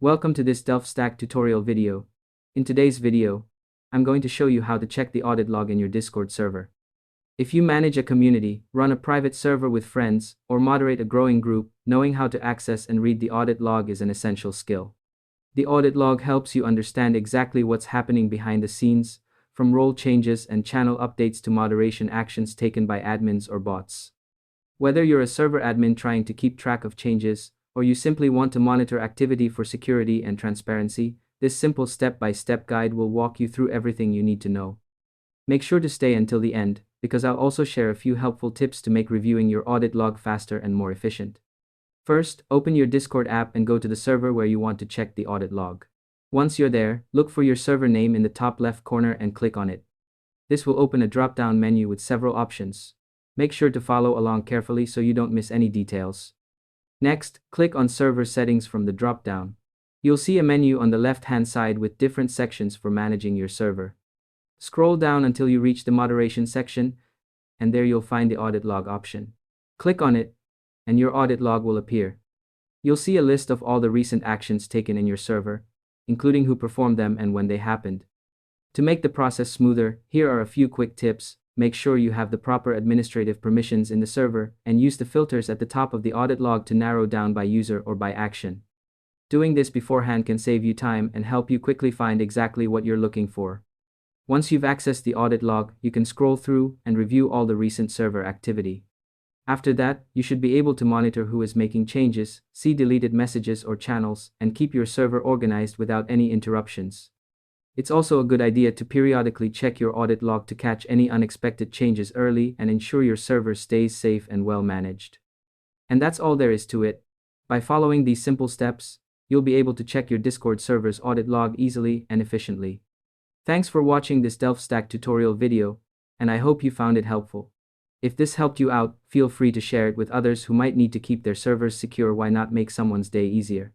Welcome to this DelfStack tutorial video. In today's video, I'm going to show you how to check the audit log in your Discord server. If you manage a community, run a private server with friends, or moderate a growing group, knowing how to access and read the audit log is an essential skill. The audit log helps you understand exactly what's happening behind the scenes, from role changes and channel updates to moderation actions taken by admins or bots. Whether you're a server admin trying to keep track of changes, or you simply want to monitor activity for security and transparency, this simple step-by-step guide will walk you through everything you need to know. Make sure to stay until the end, because I'll also share a few helpful tips to make reviewing your audit log faster and more efficient. First, open your Discord app and go to the server where you want to check the audit log. Once you're there, look for your server name in the top left corner and click on it. This will open a drop-down menu with several options. Make sure to follow along carefully so you don't miss any details. Next, click on Server Settings from the drop-down. You'll see a menu on the left-hand side with different sections for managing your server. Scroll down until you reach the Moderation section, and there you'll find the Audit Log option. Click on it, and your audit log will appear. You'll see a list of all the recent actions taken in your server, including who performed them and when they happened. To make the process smoother, here are a few quick tips. Make sure you have the proper administrative permissions in the server, and use the filters at the top of the audit log to narrow down by user or by action. Doing this beforehand can save you time and help you quickly find exactly what you're looking for. Once you've accessed the audit log, you can scroll through and review all the recent server activity. After that, you should be able to monitor who is making changes, see deleted messages or channels, and keep your server organized without any interruptions. It's also a good idea to periodically check your audit log to catch any unexpected changes early and ensure your server stays safe and well managed. And that's all there is to it. By following these simple steps, you'll be able to check your Discord server's audit log easily and efficiently. Thanks for watching this DelfStack tutorial video, and I hope you found it helpful. If this helped you out, feel free to share it with others who might need to keep their servers secure. Why not make someone's day easier?